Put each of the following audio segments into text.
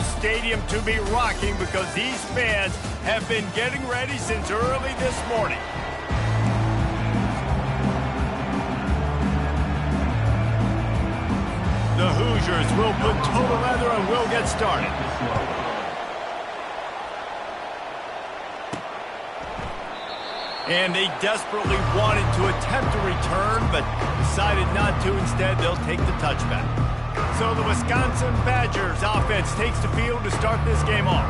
Memorial Stadium to be rocking because these fans have been getting ready since early this morning. The Hoosiers will put total leather and will get started. And they desperately wanted to attempt a return, but decided not to. Instead, they'll take the touchback. So the Wisconsin Badgers offense takes the field to start this game off.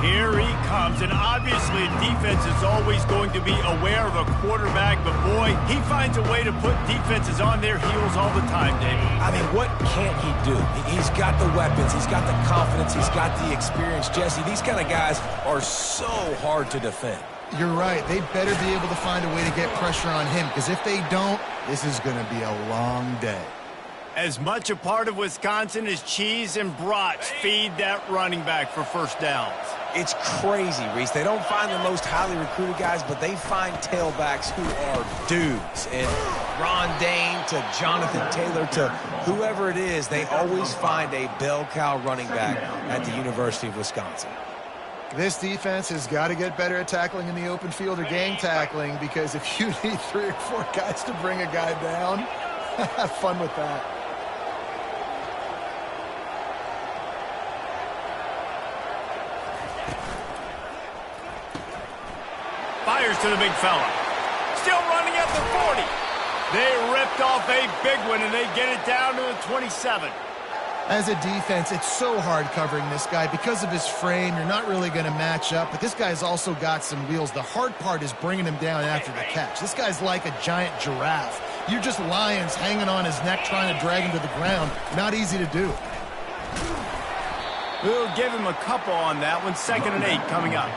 Here he comes, and obviously defense is always going to be aware of a quarterback, but boy, he finds a way to put defenses on their heels all the time, David. I mean, what can't he do? He's got the weapons, he's got the confidence, he's got the experience. Jesse, these kind of guys are so hard to defend. You're right. They better be able to find a way to get pressure on him, because if they don't, this is going to be a long day. As much a part of Wisconsin as cheese and brats feed that running back for first downs. It's crazy, Reese. They don't find the most highly recruited guys, but they find tailbacks who are dudes. And Ron Dane to Jonathan Taylor to whoever it is, they always find a bell cow running back at the University of Wisconsin. This defense has got to get better at tackling in the open field or gang tackling, because if you need 3 or 4 guys to bring a guy down, have fun with that. Fires to the big fella. Still running at the 40. They ripped off a big one, and they get it down to the 27. As a defense, it's so hard covering this guy. Because of his frame, you're not really going to match up, but this guy's also got some wheels. The hard part is bringing him down after the catch. This guy's like a giant giraffe. You're just lions hanging on his neck trying to drag him to the ground. Not easy to do. We'll give him a couple on that one. 2nd and 8 coming up.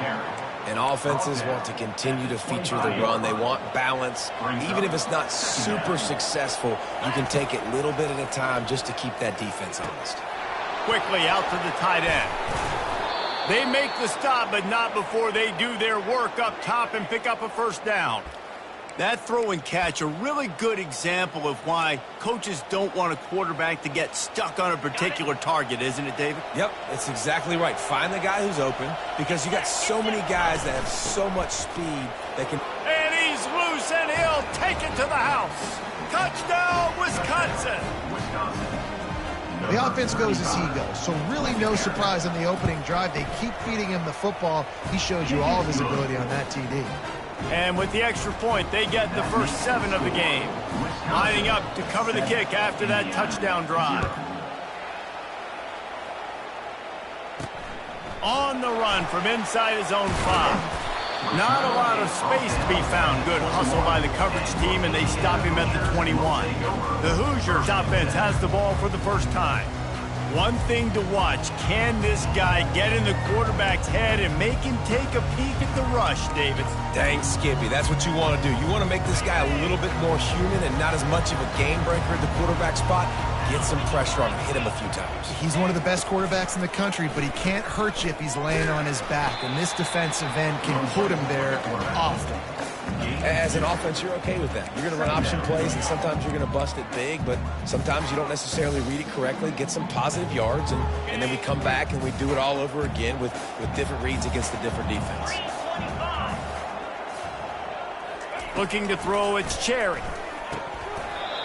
And offenses want to continue to feature the run. They want balance. Even if it's not super successful, you can take it little bit at a time just to keep that defense honest. Quickly out to the tight end. They make the stop, but not before they do their work up top and pick up a first down. That throw and catch, a really good example of why coaches don't want a quarterback to get stuck on a particular target, isn't it, David? Yep, it's exactly right. Find the guy who's open, because you got so many guys that have so much speed that can... And he's loose, and he'll take it to the house. Touchdown, Wisconsin! The offense goes as he goes, so really no surprise on the opening drive. They keep feeding him the football. He shows you all of his ability on that TD. And with the extra point, they get the first 7 of the game. Lining up to cover the kick after that touchdown drive. On the run from inside his own 5. Not a lot of space to be found. Good hustle by the coverage team, and they stop him at the 21. The Hoosiers offense has the ball for the first time. One thing to watch, can this guy get in the quarterback's head and make him take a peek at the rush, David? Dang, Skippy, that's what you want to do. You want to make this guy a little bit more human and not as much of a game breaker at the quarterback spot. Get some pressure on him, hit him a few times. He's one of the best quarterbacks in the country, but he can't hurt you if he's laying on his back, and this defensive end can put him there often. As an offense, you're okay with that. You're going to run option plays, and sometimes you're going to bust it big, but sometimes you don't necessarily read it correctly, get some positive yards, and then we come back and we do it all over again with different reads against the different defense. Looking to throw, it's Cherry.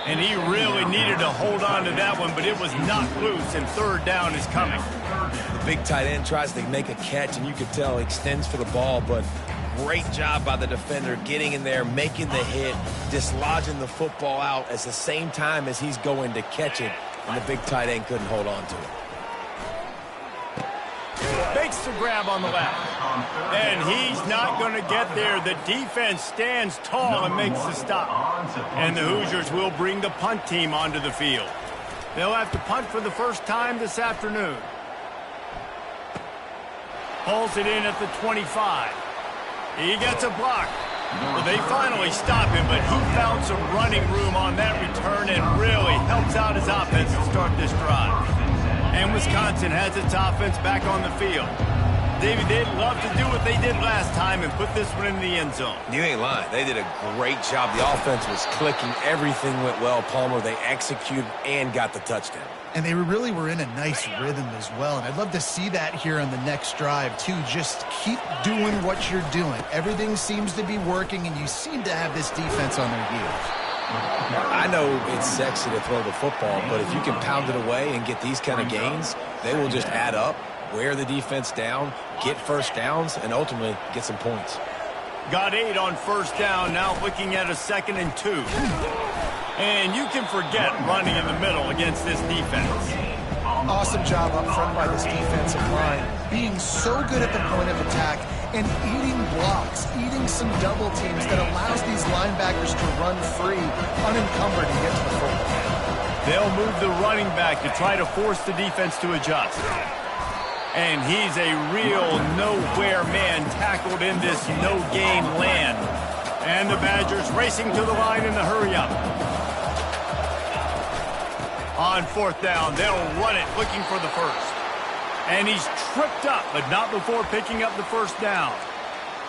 And he really needed to hold on to that one, but it was knocked loose, and 3rd down is coming. The big tight end tries to make a catch, and you can tell he extends for the ball, but great job by the defender getting in there, making the hit, dislodging the football out at the same time as he's going to catch it, and the big tight end couldn't hold on to it. Makes the grab on the left. And he's not going to get there. The defense stands tall and makes the stop. And the Hoosiers will bring the punt team onto the field. They'll have to punt for the first time this afternoon. Pulls it in at the 25. He gets a block. Well, they finally stop him, but he found some running room on that return and really helps out his offense to start this drive. And Wisconsin has its offense back on the field. David, they'd love to do what they did last time and put this one in the end zone. You ain't lying. They did a great job. The offense was clicking. Everything went well, Palmer. They executed and got the touchdown. And they really were in a nice rhythm as well. And I'd love to see that here on the next drive, too. Just keep doing what you're doing. Everything seems to be working, and you seem to have this defense on their heels. I know it's sexy to throw the football, but if you can pound it away and get these kind of gains, they will just add up, wear the defense down, get first downs, and ultimately get some points. Got 8 on first down, now looking at a 2nd and 2. And you can forget running in the middle against this defense. Awesome job up front by this defensive line, being so good at the point of attack and eating blocks, eating some double teams that allows these linebackers to run free, unencumbered, and get to the football. They'll move the running back to try to force the defense to adjust. And he's a real nowhere man tackled in this no-gain land. And the Badgers racing to the line in the hurry-up. On 4th down, they'll run it, looking for the first. And he's tripped up, but not before picking up the first down.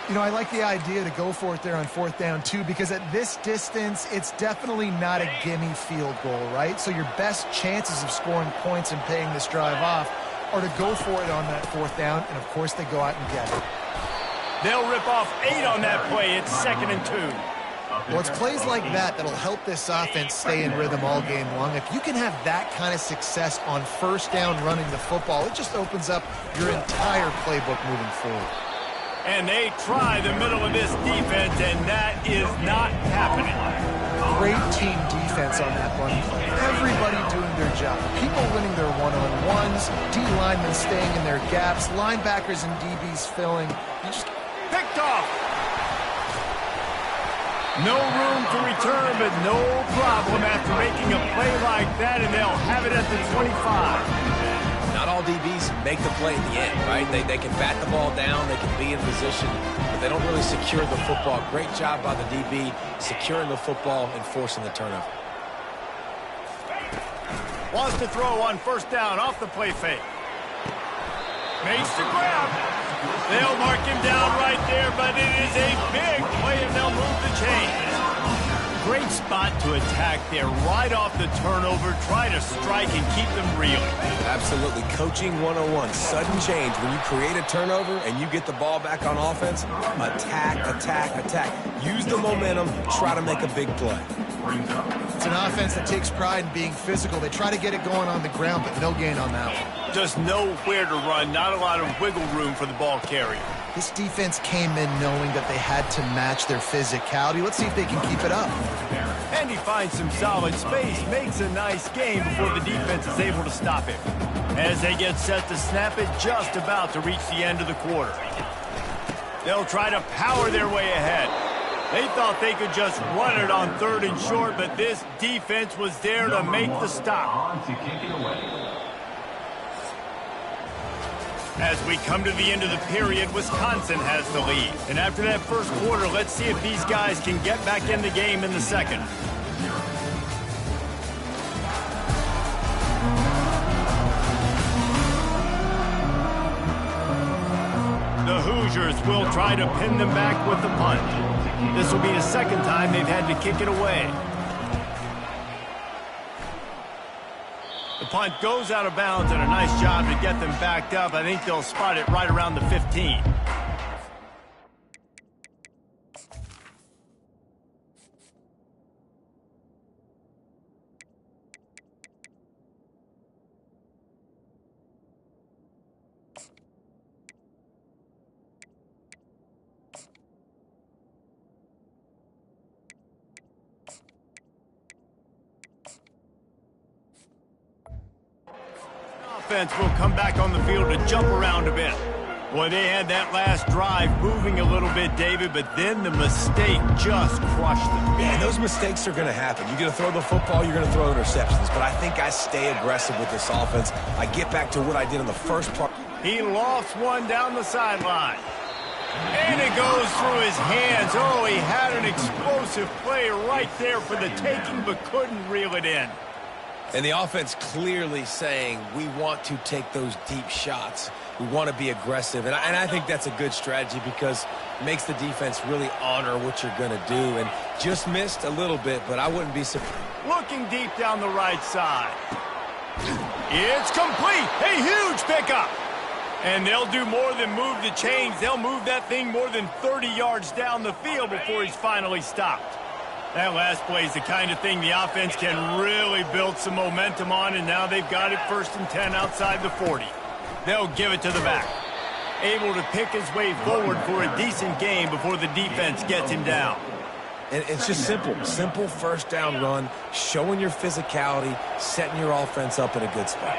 You know, I like the idea to go for it there on 4th down, too, because at this distance, it's definitely not a gimme field goal, right? So your best chances of scoring points and paying this drive off are to go for it on that 4th down, and, of course, they go out and get it. They'll rip off 8 on that play. It's 2nd and 2. Well, it's plays like that that'll help this offense stay in rhythm all game long. If you can have that kind of success on first down running the football, it just opens up your entire playbook moving forward. And they try the middle of this defense, and that is not happening. Great team defense on that run play. Everybody doing their job. People winning their one-on-ones, D linemen staying in their gaps, linebackers and DBs filling. You just picked off. No room to return, but no problem after making a play like that, and they'll have it at the 25. Not all DBs make the play in the end, right? They can bat the ball down, they can be in position, but they don't really secure the football. Great job by the DB securing the football and forcing the turnover. Wants to throw on 1st down off the play fake. Makes the grab. They'll mark him down right there, but it is a big play, and they'll move the chains. Great spot to attack there, right off the turnover. Try to strike and keep them reeling. Absolutely. Coaching 101. Sudden change. When you create a turnover and you get the ball back on offense, attack, attack, attack. Use the momentum. Try to make a big play. It's an offense that takes pride in being physical. They try to get it going on the ground, but no gain on that one. Just nowhere to run. Not a lot of wiggle room for the ball carrier. This defense came in knowing that they had to match their physicality. Let's see if they can keep it up. And he finds some solid space, makes a nice game before the defense is able to stop him. As they get set to snap it, just about to reach the end of the quarter. They'll try to power their way ahead. They thought they could just run it on 3rd and short, but this defense was there to make the stop. As we come to the end of the period, Wisconsin has the lead. And after that first quarter, let's see if these guys can get back in the game in the second. The Hoosiers will try to pin them back with the punt. This will be the 2nd time they've had to kick it away. The punt goes out of bounds, and a nice job to get them backed up. I think they'll spot it right around the 15. Offense will come back on the field to jump around a bit. Boy, they had that last drive moving a little bit, David, but then the mistake just crushed them. Yeah, those mistakes are going to happen. You're going to throw the football, you're going to throw interceptions, but I think I stay aggressive with this offense. I get back to what I did in the first part. He lofts one down the sideline. And it goes through his hands. Oh, he had an explosive play right there for the taking, but couldn't reel it in. And the offense clearly saying we want to take those deep shots. We want to be aggressive. And I think that's a good strategy because it makes the defense really honor what you're going to do. And just missed a little bit, but I wouldn't be surprised. Looking deep down the right side. It's complete. A huge pickup. And they'll do more than move the chains. They'll move that thing more than 30 yards down the field before he's finally stopped. That last play is the kind of thing the offense can really build some momentum on, and now they've got it 1st and 10 outside the 40. They'll give it to the back. Able to pick his way forward for a decent game before the defense gets him down. And it's just simple. Simple first down run, showing your physicality, setting your offense up in a good spot.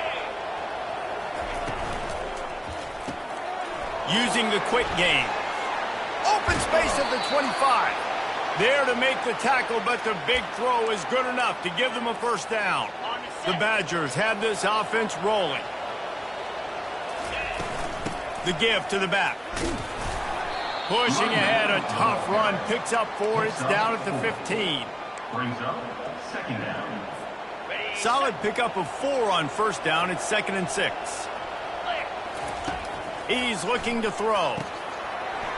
Using the quick game. Open space at the 25. There to make the tackle, but the big throw is good enough to give them a first down. The Badgers have this offense rolling. The give to the back. Pushing ahead, a tough run, picks up 4, it's down at the 15. Brings up 2nd down. Solid pickup of 4 on 1st down, it's 2nd and 6. He's looking to throw.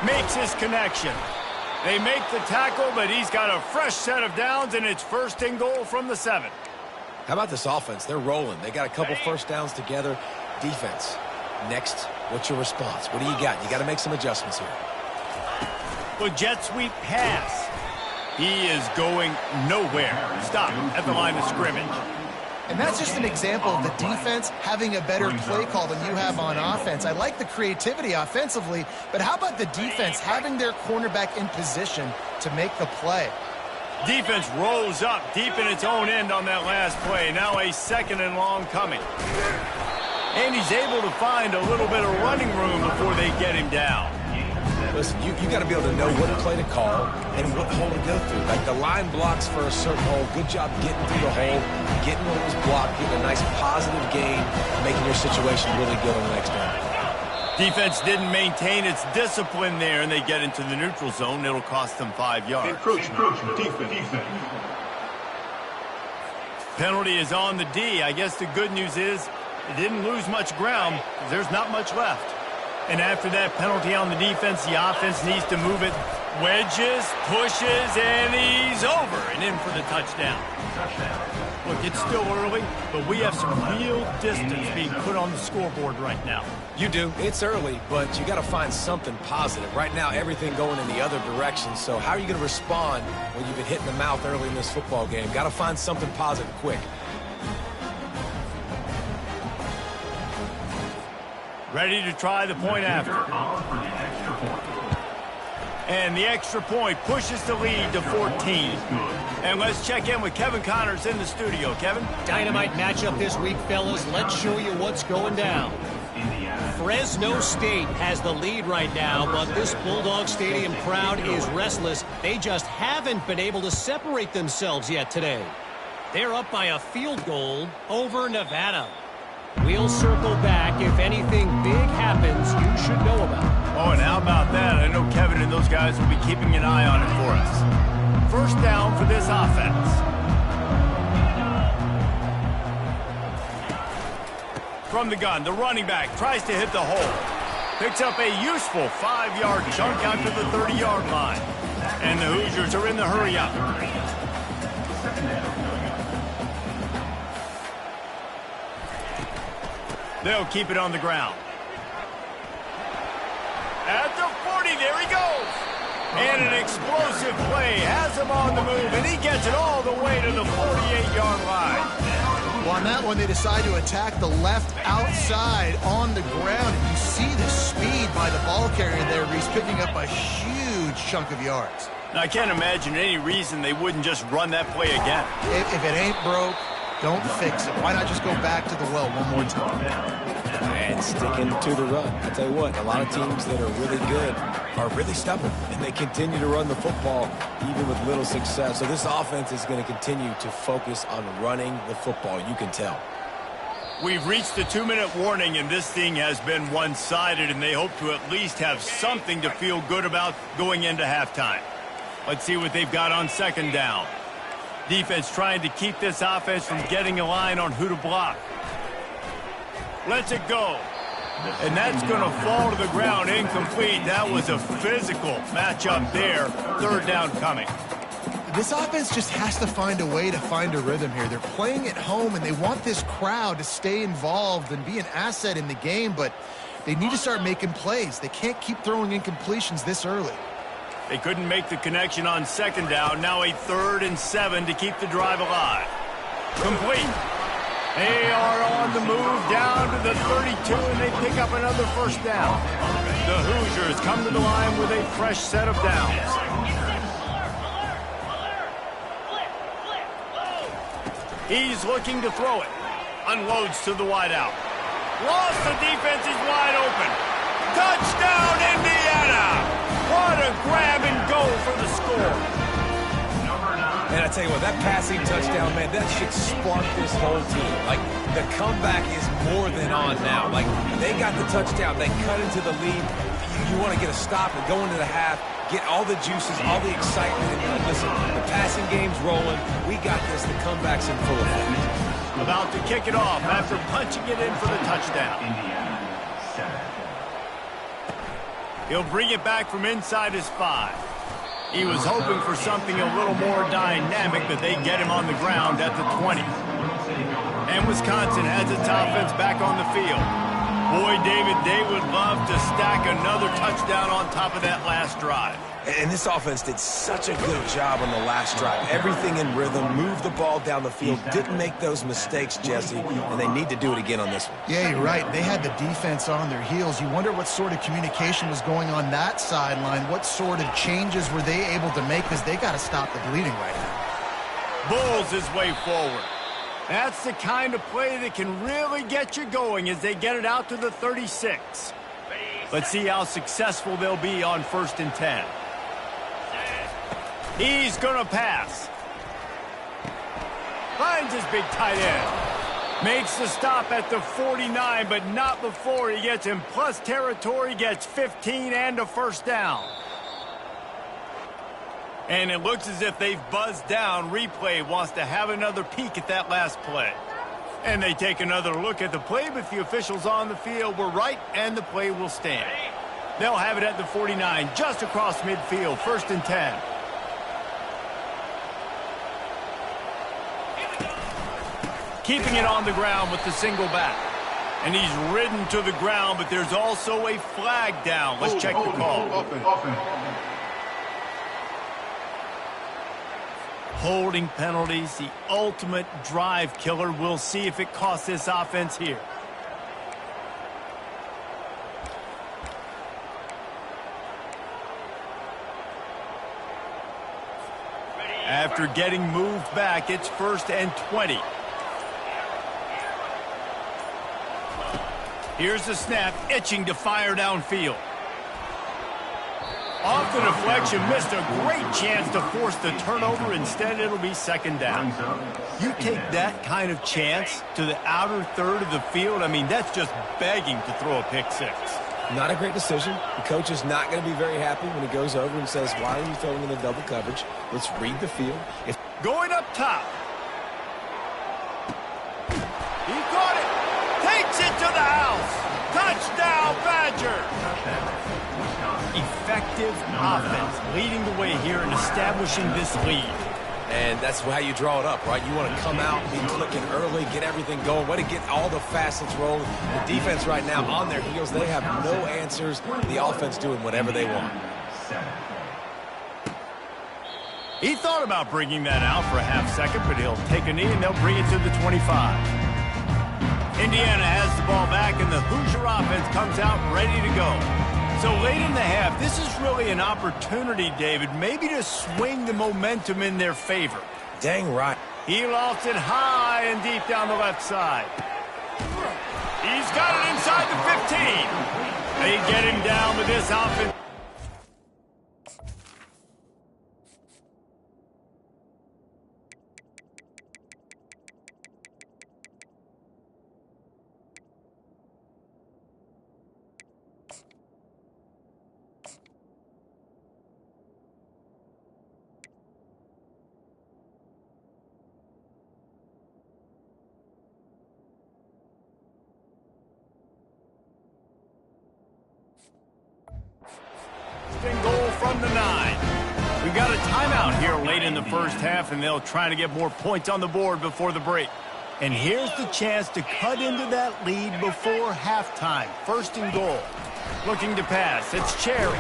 Makes his connection. They make the tackle, but he's got a fresh set of downs, and it's 1st and goal from the 7. How about this offense? They're rolling. They got a couple first downs together. Defense. Next, what's your response? What do you got? You got to make some adjustments here. Well, jet sweep pass. He is going nowhere. Stop at the line of scrimmage. And that's just an example of the defense having a better play call than you have on offense. I like the creativity offensively, but how about the defense having their cornerback in position to make the play? Defense rose up deep in its own end on that last play. Now a 2nd and long coming. And he's able to find a little bit of running room before they get him down. Listen, you got to be able to know what play to call and what hole to go through. Like the line blocks for a certain hole. Good job getting through the hole, getting what was blocked, getting a nice positive gain, making your situation really good on the next down. Defense didn't maintain its discipline there, and they get into the neutral zone. It'll cost them 5 yards. Encroachment. Defense. Penalty is on the D. I guess the good news is it didn't lose much ground. There's not much left. And after that penalty on the defense, the offense needs to move it. Wedges, pushes, and he's over and in for the touchdown. Look, it's still early, but we have some real distance being put on the scoreboard right now. You do. It's early, but you got to find something positive. Right now, everything going in the other direction. So how are you going to respond when you've been hit in the mouth early in this football game? Got to find something positive quick. Ready to try the point after. And the extra point pushes the lead to 14. And let's check in with Kevin Connors in the studio. Kevin? Dynamite matchup this week, fellas. Let's show you what's going down. Fresno State has the lead right now, but this Bulldog Stadium crowd is restless. They just haven't been able to separate themselves yet today. They're up by a field goal over Nevada. We'll circle back. If anything big happens, you should know about it. Oh, and how about that? I know Kevin and those guys will be keeping an eye on it for us. First down for this offense. From the gun, the running back tries to hit the hole. Picks up a useful 5-yard chunk out to the 30-yard line. And the Hoosiers are in the hurry-up. They'll keep it on the ground. At the 40, there he goes. And an explosive play has him on the move, and he gets it all the way to the 48-yard line. Well, on that one, they decide to attack the left outside on the ground. And you see the speed by the ball carrier there. He's picking up a huge chunk of yards. Now, I can't imagine any reason they wouldn't just run that play again. If it ain't broke, don't fix it. Why not just go back to the well one more time? And sticking to the run. I tell you what, a lot of teams that are really good are really stubborn, and they continue to run the football even with little success. So this offense is going to continue to focus on running the football. You can tell. We've reached the 2-minute warning, and this thing has been one-sided, and they hope to at least have something to feel good about going into halftime. Let's see what they've got on second down. Defense trying to keep this offense from getting a line on who to block. Lets it go. And that's going to fall to the ground incomplete. That was a physical matchup there. Third down coming. This offense just has to find a way to find a rhythm here. They're playing at home, and they want this crowd to stay involved and be an asset in the game, but they need to start making plays. They can't keep throwing incompletions this early. They couldn't make the connection on second down. Now a 3rd and 7 to keep the drive alive. Complete. They are on the move down to the 32, and they pick up another first down. The Hoosiers come to the line with a fresh set of downs. He's looking to throw it. Unloads to the wideout. Lost, the defense is wide open. Touchdown, Indiana! What a grab and go for the score. And I tell you what, that passing touchdown, man, that should spark this whole team. Like, the comeback is more than on now. Like, they got the touchdown. They cut into the lead. You want to get a stop and go into the half, get all the juices, all the excitement. And like, listen, the passing game's rolling. We got this. The comeback's in full effect. About to kick it off after punching it in for the touchdown. He'll bring it back from inside his 5. He was hoping for something a little more dynamic, but they get him on the ground at the 20. And Wisconsin has its offense back on the field. Boy, David, they would love to stack another touchdown on top of that last drive. And this offense did such a good job on the last drive. Everything in rhythm, moved the ball down the field, didn't make those mistakes, Jesse, and they need to do it again on this one. Yeah, you're right. They had the defense on their heels. You wonder what sort of communication was going on that sideline. What sort of changes were they able to make, because they got to stop the bleeding right now. Bulls his way forward. That's the kind of play that can really get you going as they get it out to the 36. Let's see how successful they'll be on 1st and 10. He's going to pass. Finds his big tight end. Makes the stop at the 49, but not before he gets in plus territory, gets 15 and a first down. And it looks as if they've buzzed down. Replay wants to have another peek at that last play. And they take another look at the play, but the officials on the field were right, and the play will stand. They'll have it at the 49, just across midfield, 1st and 10. Keeping it on the ground with the single back. And he's ridden to the ground, but there's also a flag down. Let's check the call. Holding penalties, the ultimate drive killer. We'll see if it costs this offense here. After getting moved back, it's 1st and 20. Here's the snap, itching to fire downfield. Off the deflection, missed a great chance to force the turnover. Instead, it'll be 2nd down. You take that kind of chance to the outer third of the field, I mean, that's just begging to throw a pick 6. Not a great decision. The coach is not going to be very happy when he goes over and says, why are you throwing in the double coverage? Let's read the field. Going up top. He got it. Takes it to the house. Touchdown, Badger. Effective offense leading the way here and establishing this lead. And that's how you draw it up, right? You want to come out, be clicking early, get everything going, way to get all the facets rolling. The defense right now on their heels, they have no answers. The offense doing whatever they want. He thought about bringing that out for a half second, but he'll take a knee and they'll bring it to the 25. Indiana has the ball back and the Hoosier offense comes out ready to go. So late in the half, this is really an opportunity, David, maybe to swing the momentum in their favor. Dang right. He lofts it high and deep down the left side. He's got it inside the 15. They get him down with this offense. from the 9. We've got a timeout here late in the first half, and they'll try to get more points on the board before the break. And here's the chance to cut into that lead before halftime. First and goal. Looking to pass. It's Cherry.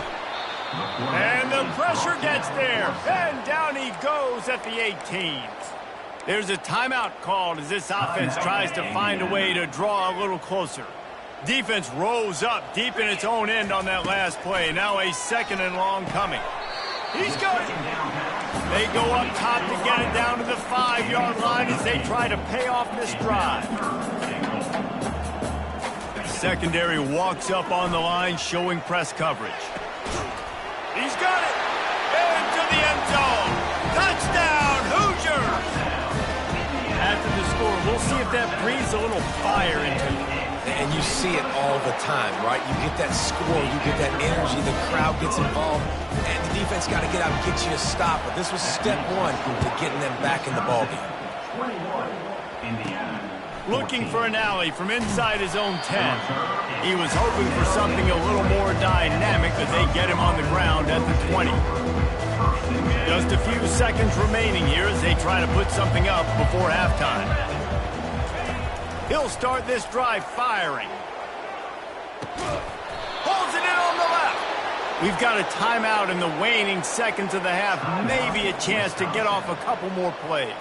And the pressure gets there. And down he goes at the 18. There's a timeout called as this offense tries to find a way to draw a little closer. Defense rose up deep in its own end on that last play. Now a second and long coming. He's got it. They go up top to get it down to the 5-yard line as they try to pay off this drive. Secondary walks up on the line, showing press coverage. He's got it. Into the end zone. Touchdown, Hoosiers. After the score, we'll see if that breathes a little fire into you. And you see it all the time, right? You get that score, you get that energy, the crowd gets involved, and the defense got to get out and get you a stop. But this was step one to getting them back in the ballgame. Looking for an alley from inside his own 10. He was hoping for something a little more dynamic, but they get him on the ground at the 20. Just a few seconds remaining here as they try to put something up before halftime. He'll start this drive firing. Holds it in on the left. We've got a timeout in the waning seconds of the half. Maybe a chance to get off a couple more plays.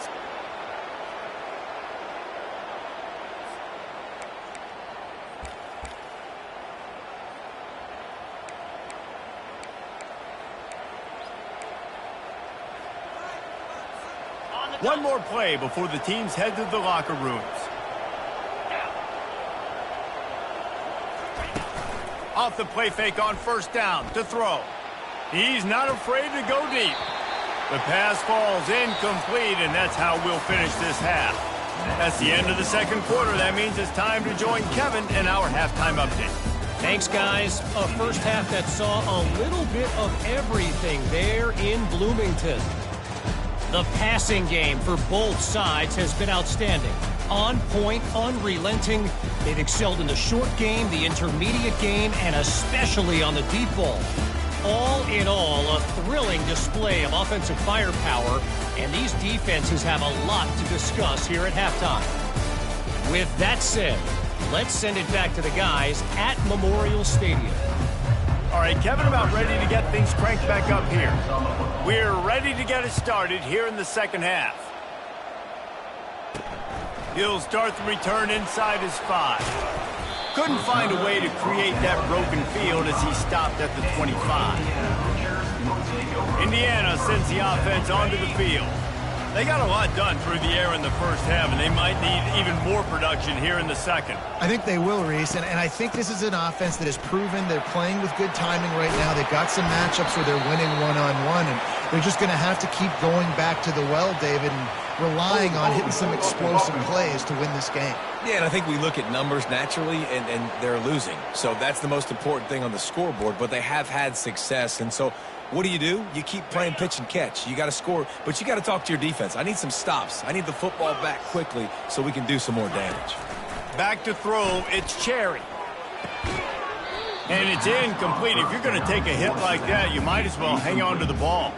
One more play before the teams head to the locker rooms. Off the play fake on first down to throw. He's not afraid to go deep. The pass falls incomplete, and that's how we'll finish this half. That's the end of the second quarter. That means it's time to join Kevin in our halftime update. Thanks, guys. A first half that saw a little bit of everything there in Bloomington. The passing game for both sides has been outstanding. On point, unrelenting. They've excelled in the short game, the intermediate game, and especially on the deep ball. All in all, a thrilling display of offensive firepower, and these defenses have a lot to discuss here at halftime. With that said, let's send it back to the guys at Memorial Stadium. All right, Kevin, about ready to get things cranked back up here. We're ready to get it started here in the second half. He'll start the return inside his 5. Couldn't find a way to create that broken field as he stopped at the 25. Indiana sends the offense onto the field. They got a lot done through the air in the first half, and they might need even more production here in the second. I think they will, Reese, and I think this is an offense that has proven they're playing with good timing right now. They've got some matchups where they're winning one-on-one, and they're just going to have to keep going back to the well, David, and relying on hitting some explosive plays to win this game. Yeah, and I think we look at numbers naturally, and they're losing. So that's the most important thing on the scoreboard, but they have had success, and so what do? You keep playing pitch and catch. You got to score, but you got to talk to your defense. I need some stops. I need the football back quickly so we can do some more damage. Back to throw, it's Cherry. And it's incomplete. If you're going to take a hit like that, you might as well hang on to the ball.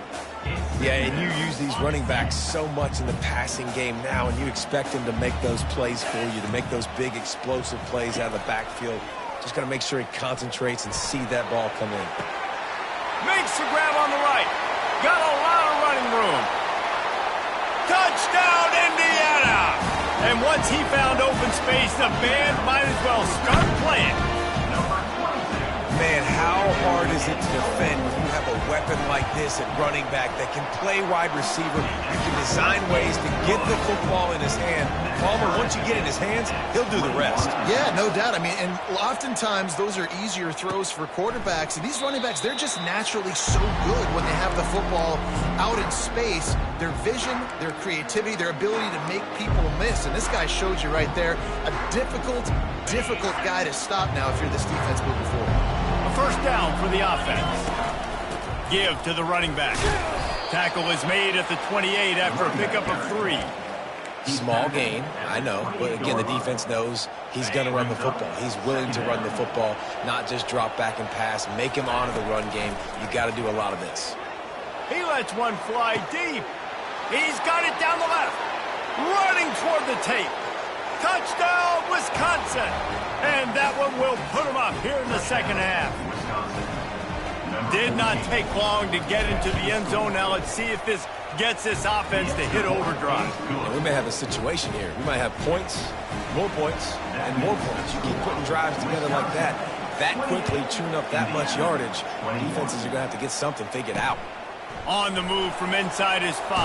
Yeah, and you use these running backs so much in the passing game now, and you expect them to make those plays for you, to make those big explosive plays out of the backfield. Just got to make sure he concentrates and see that ball come in. Makes the grab on the right. Got a lot of running room. Touchdown, Indiana! And once he found open space, the band might as well start playing. Man, how hard is it to defend when you have a weapon like this at running back that can play wide receiver? You can design ways to get the football in his hand. Palmer, once you get it in his hands, he'll do the rest. Yeah, no doubt. I mean, and oftentimes those are easier throws for quarterbacks. And these running backs, they're just naturally so good when they have the football out in space. Their vision, their creativity, their ability to make people miss. And this guy showed you right there, a difficult guy to stop now if you're this defense moving forward. A first down for the offense. Give to the running back. Tackle is made at the 28 after a pickup of 3. Small gain, I know. But, again, the defense knows he's going to run the football. He's willing to run the football, not just drop back and pass, make him honor the run game. You got to do a lot of this. He lets one fly deep. He's got it down the left. Running toward the tape. Touchdown, Wisconsin. And that one will put him up here in the second half. Did not take long to get into the end zone. Now let's see if this gets this offense to hit overdrive. And we may have a situation here. We might have points, and more points. You keep putting drives together like that quickly, chewing up that much yardage, defenses are going to have to get something figured out. On the move from inside his 5.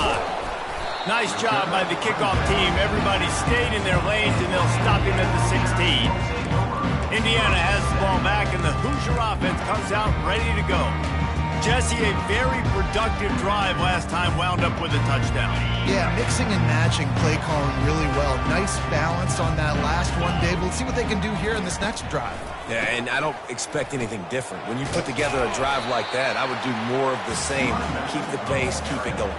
Nice job by the kickoff team. Everybody stayed in their lanes, and they'll stop him at the 16. Indiana has the ball back, and the Hoosier offense comes out ready to go. Jesse, a very productive drive last time, wound up with a touchdown. Yeah, mixing and matching play calling really well. Nice balance on that last one, Dave. Let's see what they can do here in this next drive. Yeah, and I don't expect anything different. When you put together a drive like that, I would do more of the same. Keep the pace, keep it going.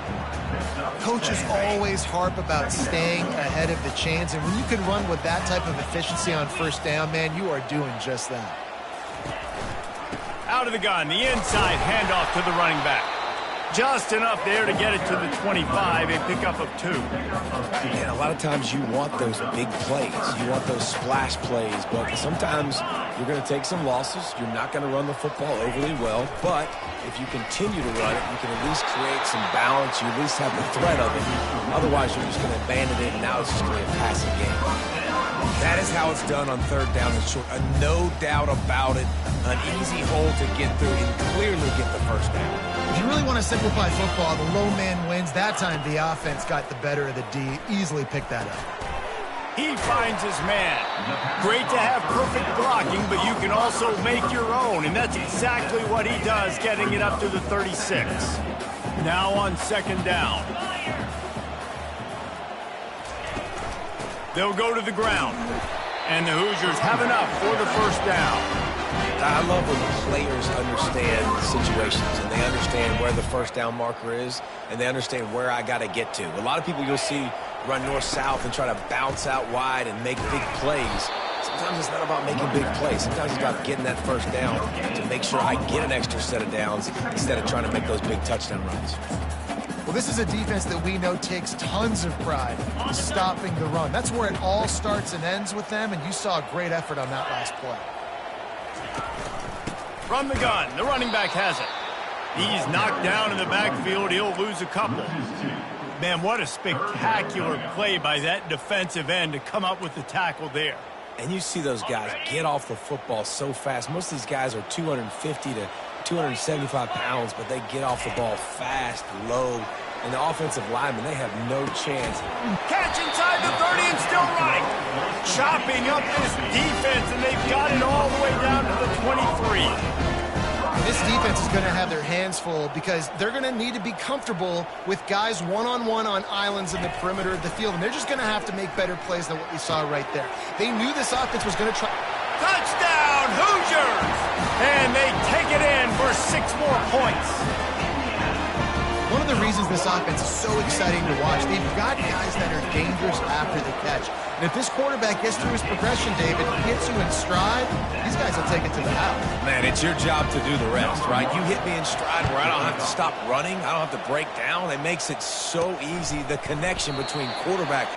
Coaches always harp about staying ahead of the chains, and when you can run with that type of efficiency on first down, man, you are doing just that. Out of the gun, the inside handoff to the running back. Just enough there to get it to the 25, a pickup of 2. And a lot of times you want those big plays. You want those splash plays, but sometimes you're going to take some losses. You're not going to run the football overly well, but if you continue to run it, you can at least create some balance. You at least have the threat of it. Otherwise, you're just going to abandon it, and now it's just going to be a passing game. That is how it's done on third down and short. No doubt about it. An easy hole to get through and clearly get the first down. If you really want to simplify football, the low man wins. That time the offense got the better of the D. Easily picked that up. He finds his man. Great to have perfect blocking, but you can also make your own, and that's exactly what he does, getting it up to the 36. Now on second down. They'll go to the ground, and the Hoosiers have enough for the first down. I love when players understand situations and they understand where the first down marker is and they understand where I got to get to. A lot of people you'll see run north-south and try to bounce out wide and make big plays. Sometimes it's not about making big plays. Sometimes it's about getting that first down to make sure I get an extra set of downs instead of trying to make those big touchdown runs. Well, this is a defense that we know takes tons of pride in stopping the run. That's where it all starts and ends with them, and you saw a great effort on that last play. From the gun, the running back has it. He's knocked down in the backfield. He'll lose a couple. Man, what a spectacular play by that defensive end to come up with the tackle there. And you see those guys get off the football so fast. Most of these guys are 250 to 275 pounds, but they get off the ball fast, low. And the offensive linemen, they have no chance. Catch inside the 30 and still running. Chopping up this defense, and they've got it all the way down to the 23. This defense is going to have their hands full because they're going to need to be comfortable with guys one-on-one on islands in the perimeter of the field, and they're just going to have to make better plays than what we saw right there. They knew this offense was going to try. Touchdown, Hoosiers! And they take it in for 6 more points. One of the reasons this offense is so exciting to watch, they've got guys that are dangerous after the catch. And if this quarterback gets through his progression, David, hits you in stride, these guys will take it to the house. Man, it's your job to do the rest, right? You hit me in stride where I don't have to stop running. I don't have to break down. It makes it so easy, the connection between quarterback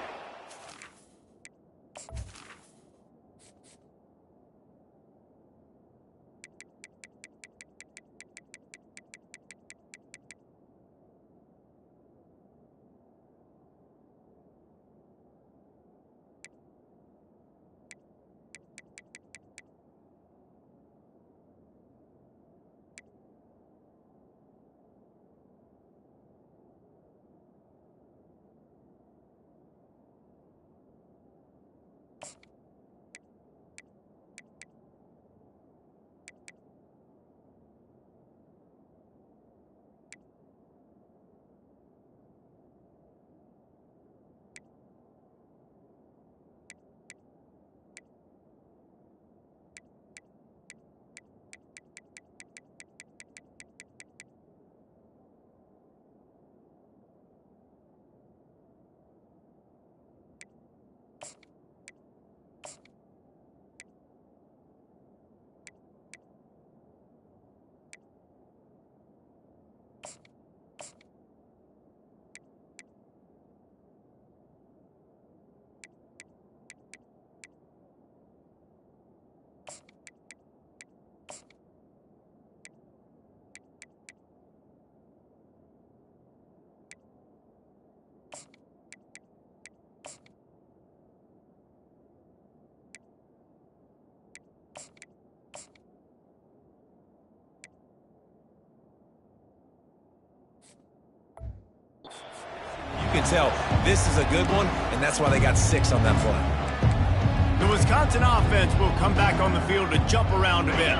can tell this is a good one, and that's why they got 6 on that play. The Wisconsin offense will come back on the field to jump around a bit.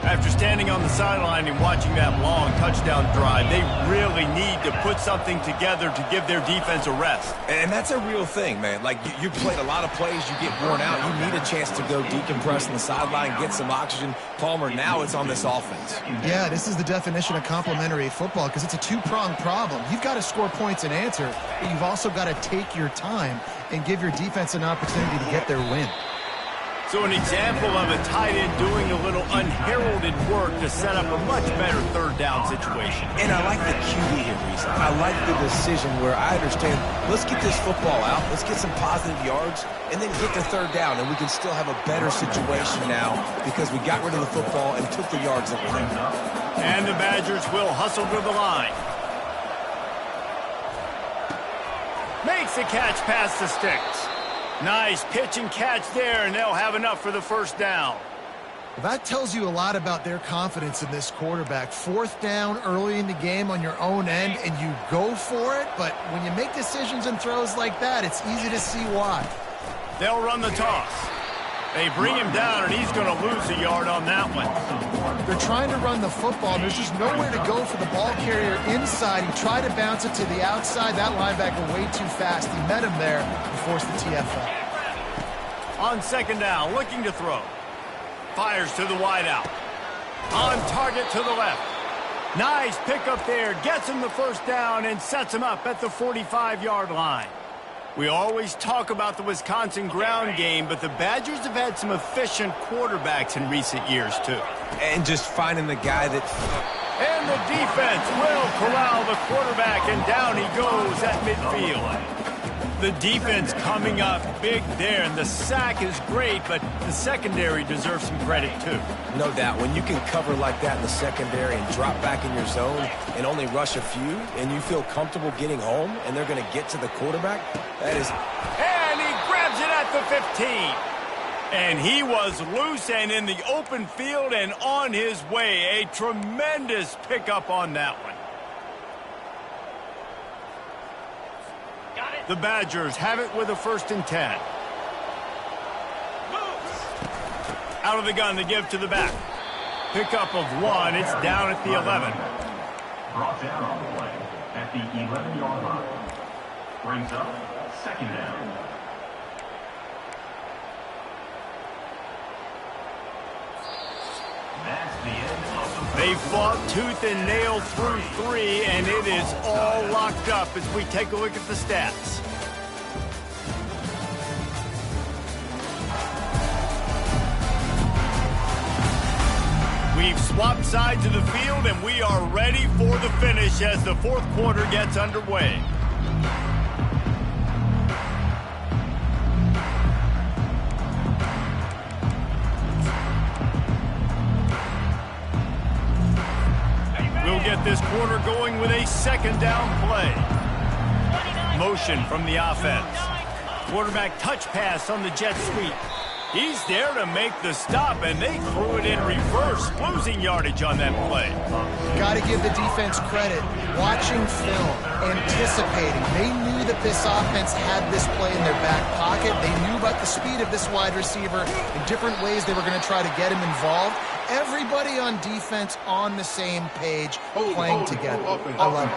After standing on the sideline and watching that long touchdown drive, they really need to put something together to give their defense a rest. And that's a real thing, man. Like, you played a lot of plays, you get worn out, you need a chance to go decompress on the sideline, get some oxygen. Palmer, now it's on this offense. Yeah, this is the definition of complementary football because it's a two-pronged problem. You've got to score points and answer, but you've also got to take your time and give your defense an opportunity to get their win. So an example of a tight end doing a little unheralded work to set up a much better third down situation. And I like the QB here, Reese. I like the decision where I understand, let's get this football out, let's get some positive yards, and then get the third down, and we can still have a better situation now because we got rid of the football and took the yards that were there. And the Badgers will hustle to the line. Makes the catch past the sticks. Nice pitch and catch there, and they'll have enough for the first down. Well, that tells you a lot about their confidence in this quarterback. 4th down early in the game on your own end, and you go for it, but when you make decisions and throws like that, it's easy to see why. They'll run the toss. They bring him down, and he's going to lose a yard on that one. They're trying to run the football, and there's just nowhere to go for the ball carrier inside. He tried to bounce it to the outside. That linebacker way too fast. He met him there and forced the TFL. On 2nd down, looking to throw. Fires to the wideout. On target to the left. Nice pickup there. Gets him the first down and sets him up at the 45-yard line. We always talk about the Wisconsin ground game, but the Badgers have had some efficient quarterbacks in recent years, too. And just finding the guy that... And the defense will corral the quarterback, and down he goes at midfield. The defense coming up big there, and the sack is great, but the secondary deserves some credit, too. No doubt. When you can cover like that in the secondary and drop back in your zone and only rush a few, and you feel comfortable getting home, and they're going to get to the quarterback, that is... And he grabs it at the 15. And he was loose and in the open field and on his way. A tremendous pickup on that one. The Badgers have it with a 1st and 10. Out of the gun to give to the back. Pickup of 1. It's down at the 11. Brought down on the play at the 11-yard line. Brings up 2nd down. That's the end of the... They fought tooth and nail through 3, and it is all locked up as we take a look at the stats. We've swapped sides of the field, and we are ready for the finish as the 4th quarter gets underway. We'll get this quarter going with a 2nd down play. Motion from the offense. Quarterback touch pass on the jet sweep. He's there to make the stop, and they threw it in reverse, losing yardage on that play. Got to give the defense credit. Watching film, anticipating. They knew that this offense had this play in their back pocket. They knew about the speed of this wide receiver in different ways they were going to try to get him involved. Everybody on defense on the same page, playing together. I love it.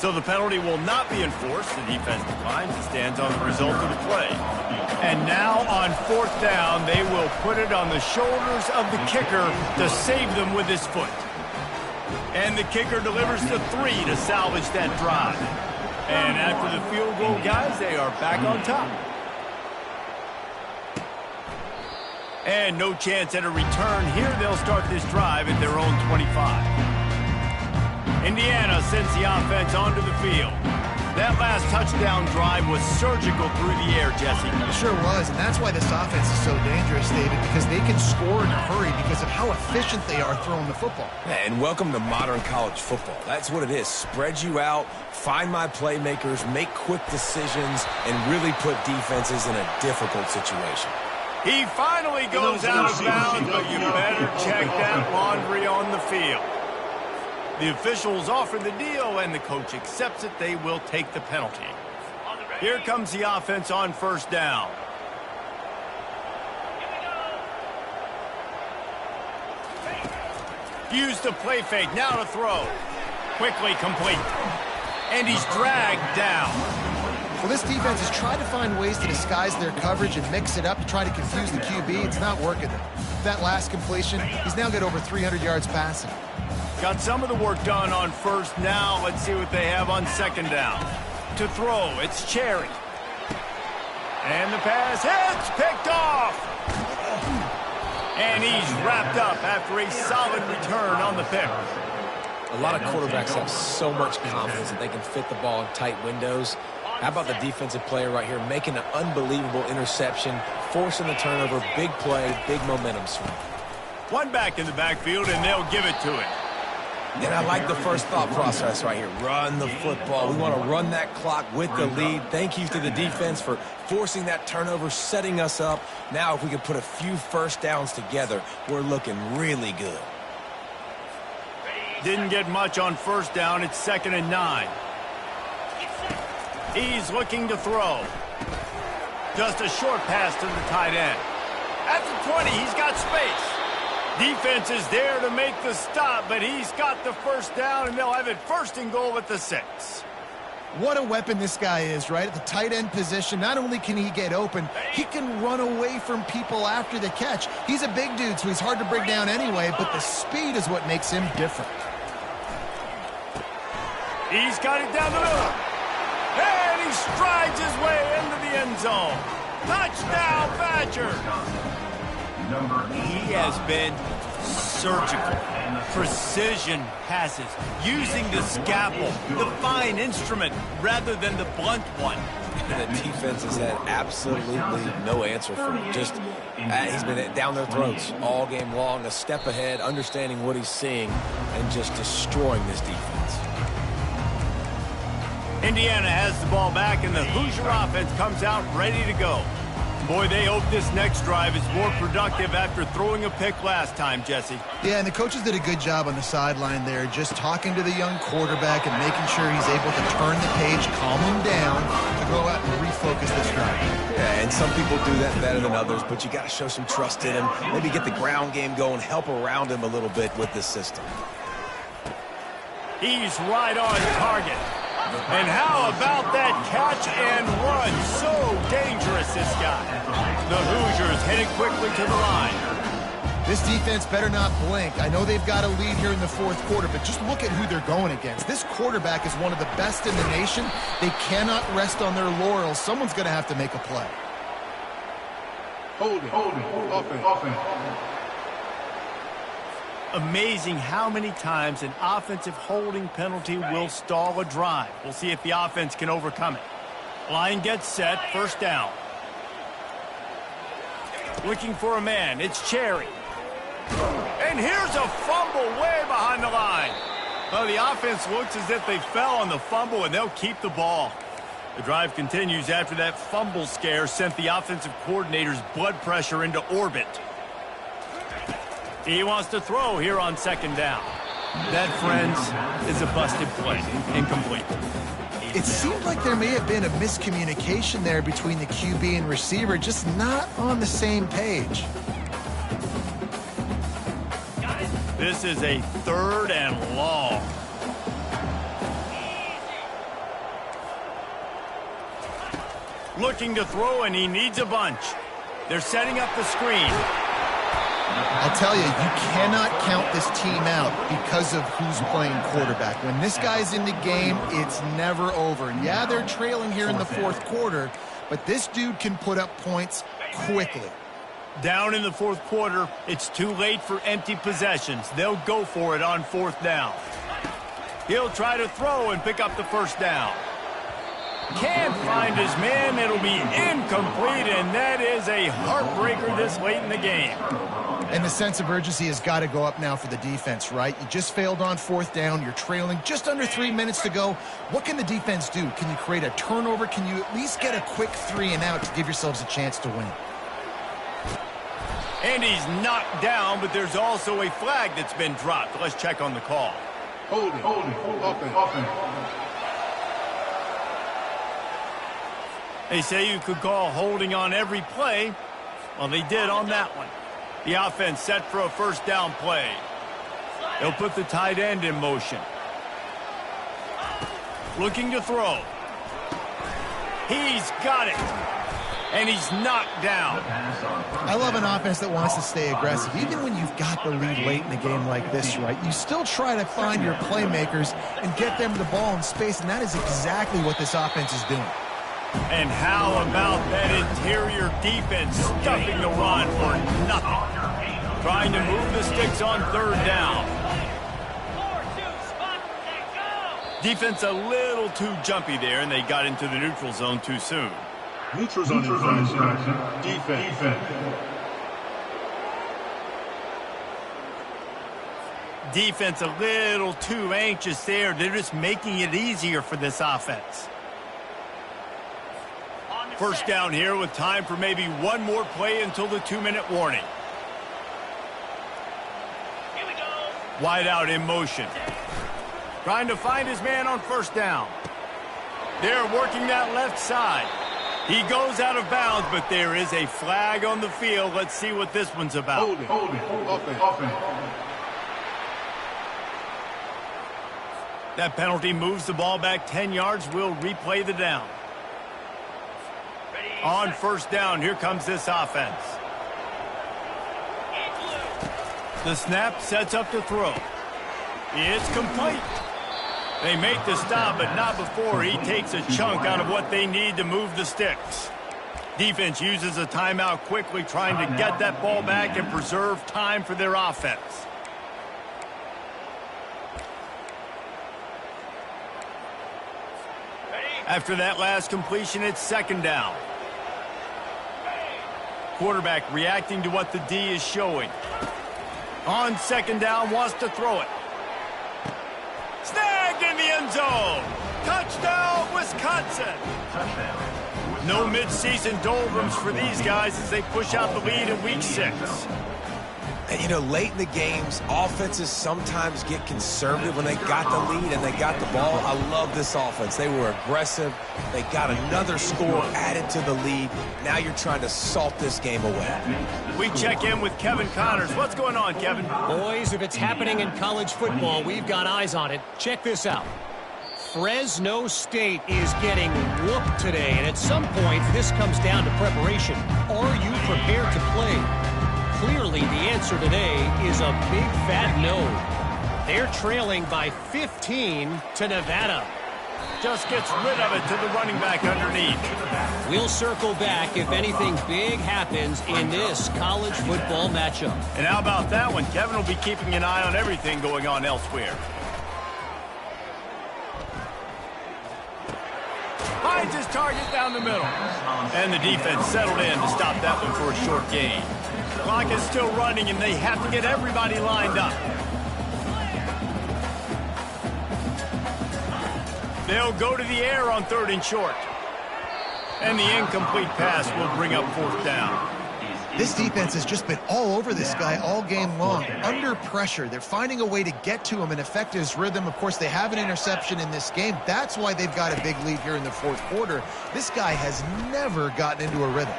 So the penalty will not be enforced. The defense declines and stands on the result of the play. And now on 4th down, they will put it on the shoulders of the kicker to save them with his foot. And the kicker delivers the 3 to salvage that drive. And after the field goal, guys, they are back on top. And no chance at a return here. They'll start this drive at their own 25. Indiana sends the offense onto the field. That last touchdown drive was surgical through the air, Jesse. It sure was, and that's why this offense is so dangerous, David, because they can score in a hurry because of how efficient they are throwing the football. Yeah, and welcome to modern college football. That's what it is. Spread you out, find my playmakers, make quick decisions, and really put defenses in a difficult situation. He finally goes out of bounds, but you better check that laundry on the field. The officials offer the deal, and the coach accepts it. They will take the penalty. Here comes the offense on first down. Use the play fake, now to throw. Quickly complete. And he's dragged down. Well, this defense has tried to find ways to disguise their coverage and mix it up to try to confuse the QB. It's not working. That last completion, he's now got over 300 yards passing. Got some of the work done on first. Now let's see what they have on second down. To throw, it's Cherry. And the pass hits, picked off. And he's wrapped up after a solid return on the pick. A lot of quarterbacks have so much confidence that they can fit the ball in tight windows. How about the defensive player right here making an unbelievable interception, forcing the turnover, big play, big momentum swing. One back in the backfield, and they'll give it to him. And I like the first thought process right here. Run the football. We want to run that clock with the lead. Thank you to the defense for forcing that turnover, setting us up. Now if we can put a few first downs together, we're looking really good. Didn't get much on first down. It's 2nd and 9. He's looking to throw. Just a short pass to the tight end. At the 20, he's got space. Defense is there to make the stop, but he's got the first down, and they'll have it 1st and goal at the 6. What a weapon this guy is, right? At the tight end position, not only can he get open, he can run away from people after the catch. He's a big dude, so he's hard to bring down anyway, but the speed is what makes him different. He's got it down the middle. And he strides his way into the end zone. Touchdown, Badger. He has been surgical. Precision passes, using the scalpel, the fine instrument, rather than the blunt one. The defense has had absolutely no answer for him. Just, he's been down their throats all game long, a step ahead, understanding what he's seeing, and just destroying this defense. Indiana has the ball back, and the Hoosier offense comes out ready to go. Boy, they hope this next drive is more productive after throwing a pick last time, Jesse. Yeah, and the coaches did a good job on the sideline there, just talking to the young quarterback and making sure he's able to turn the page, calm him down, to go out and refocus this drive. Yeah, and some people do that better than others, but you got to show some trust in him, maybe get the ground game going, help around him a little bit with this system. He's right on target. And how about that catch and run? So dangerous, this guy. The Hoosiers headed quickly to the line. This defense better not blink. I know they've got a lead here in the 4th quarter, but just look at who they're going against. This quarterback is one of the best in the nation. They cannot rest on their laurels. Someone's going to have to make a play. Hold it. Offense. Amazing how many times an offensive holding penalty will stall a drive. We'll see if the offense can overcome it. Line gets set, first down. Looking for a man, it's Cherry. And here's a fumble way behind the line. Well, the offense looks as if they fell on the fumble, and they'll keep the ball. The drive continues after that fumble scare sent the offensive coordinator's blood pressure into orbit. He wants to throw here on second down. That, friends, is a busted play. Incomplete. It seemed like there may have been a miscommunication there between the QB and receiver, just not on the same page. This is a 3rd and long. Looking to throw, and he needs a bunch. They're setting up the screen. I'll tell you, you cannot count this team out because of who's playing quarterback. When this guy's in the game, it's never over. Yeah, they're trailing here in the 4th quarter, but this dude can put up points quickly. Down in the 4th quarter, it's too late for empty possessions. They'll go for it on 4th down. He'll try to throw and pick up the first down. Can't find his man. It'll be incomplete, and that is a heartbreaker this late in the game. And the sense of urgency has got to go up now for the defense, right? You just failed on 4th down. You're trailing just under 3 minutes to go. What can the defense do? Can you create a turnover? Can you at least get a quick 3 and out to give yourselves a chance to win? And he's knocked down, but there's also a flag that's been dropped. Let's check on the call. Holding. Offense. They say you could call holding on every play. Well, they did on that one. The offense set for a first down play. They'll put the tight end in motion. Looking to throw. He's got it. And he's knocked down. I love an offense that wants to stay aggressive. Even when you've got the lead late in a game like this, right, you still try to find your playmakers and get them the ball in space, and that is exactly what this offense is doing. And how about that interior defense stuffing the run for nothing? Trying to move the sticks on third down. Defense a little too jumpy there, and they got into the neutral zone too soon. Neutral zone infraction. Defense. Defense a little too anxious there. They're just making it easier for this offense. First down here with time for maybe one more play until the 2-minute warning. Here we go. Wide out in motion. Trying to find his man on first down. They're working that left side. He goes out of bounds, but there is a flag on the field. Let's see what this one's about. Holding. Offense. That penalty moves the ball back 10 yards. We'll replay the down. On first down, here comes this offense. The snap sets up to throw. It's complete. They make the stop, but not before he takes a chunk out of what they need to move the sticks. Defense uses a timeout quickly, trying to get that ball back and preserve time for their offense. After that last completion, it's second down. Quarterback reacting to what the D is showing. On second down, wants to throw it. Snagged in the end zone. Touchdown, Wisconsin. No midseason doldrums for these guys as they push out the lead in week 6. And, you know, late in the games, offenses sometimes get conservative when they got the lead and they got the ball. I love this offense. They were aggressive. They got another score added to the lead. Now you're trying to salt this game away. We check in with Kevin Connors. What's going on, Kevin? Boys, if it's happening in college football, we've got eyes on it. Check this out. Fresno State is getting whooped today, and at some point, this comes down to preparation. Are you prepared to play? Clearly, the answer today is a big fat no. They're trailing by 15 to Nevada. Just gets rid of it to the running back underneath. We'll circle back if anything big happens in this college football matchup. And how about that one? Kevin will be keeping an eye on everything going on elsewhere. Finds his target down the middle. And the defense settled in to stop that one for a short gain. Clock is still running, and they have to get everybody lined up. They'll go to the air on 3rd and short. And the incomplete pass will bring up 4th down. This defense has just been all over this guy all game long. Under pressure, they're finding a way to get to him and affect his rhythm. Of course, they have an interception in this game. That's why they've got a big lead here in the 4th quarter. This guy has never gotten into a rhythm.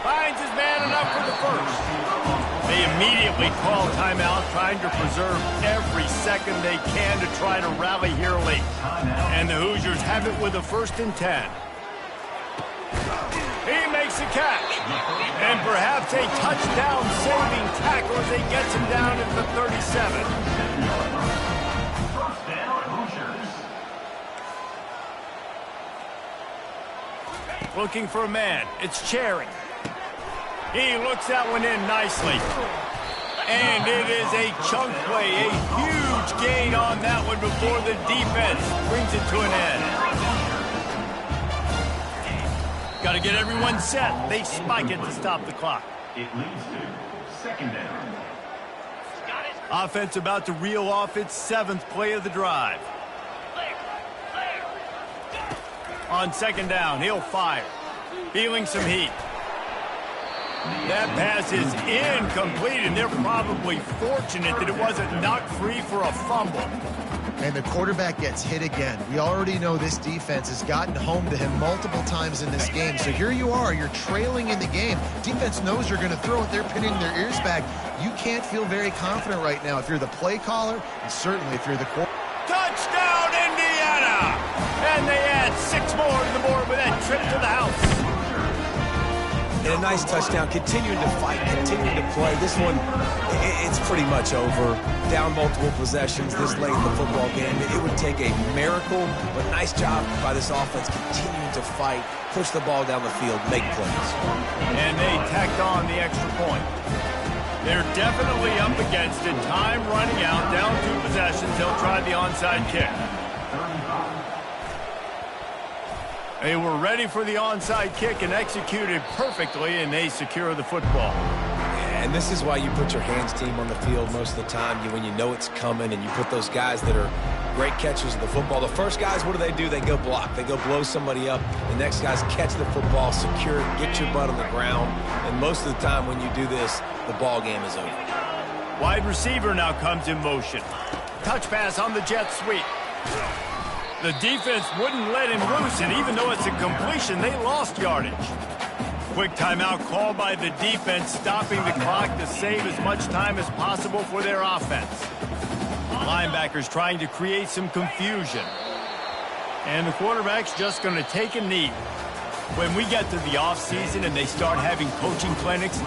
Finds his man enough for the first. They immediately call timeout, trying to preserve every second they can to try to rally here late. And the Hoosiers have it with a 1st and 10. He makes a catch. And perhaps a touchdown-saving tackle as he gets him down at the 37. First down, Hoosiers. Looking for a man. It's Cherry. He looks that one in nicely. And it is a chunk play, a huge gain on that one before the defense brings it to an end. Got to get everyone set. They spike it to stop the clock. It leads to second down. Offense about to reel off its 7th play of the drive. On second down, he'll fire. Feeling some heat. That pass is incomplete, and they're probably fortunate that it wasn't knocked free for a fumble. And the quarterback gets hit again. We already know this defense has gotten home to him multiple times in this game. So here you are, you're trailing in the game. Defense knows you're going to throw it. They're pinning their ears back. You can't feel very confident right now if you're the play caller, and certainly if you're the quarterback. Touchdown, Indiana! And they add 6 more to the board with that trip to the house. And a nice touchdown, continuing to fight, continuing to play. This one, it's pretty much over. Down multiple possessions this late in the football game. It would take a miracle, but nice job by this offense continuing to fight, push the ball down the field, make plays. And they tacked on the extra point. They're definitely up against it. Time running out, down 2 possessions. They'll try the onside kick. They were ready for the onside kick and executed perfectly, and they secure the football. And this is why you put your hands team on the field most of the time, when you know it's coming, and you put those guys that are great catchers of the football. The first guys, what do? They go block. They go blow somebody up. The next guys catch the football, secure it, get your butt on the ground. And most of the time when you do this, the ball game is over. Wide receiver now comes in motion. Touch pass on the jet sweep. The defense wouldn't let him loose, and even though it's a completion, they lost yardage. Quick timeout called by the defense, stopping the clock to save as much time as possible for their offense. Linebackers trying to create some confusion. And the quarterback's just going to take a knee. When we get to the offseason and they start having coaching clinics,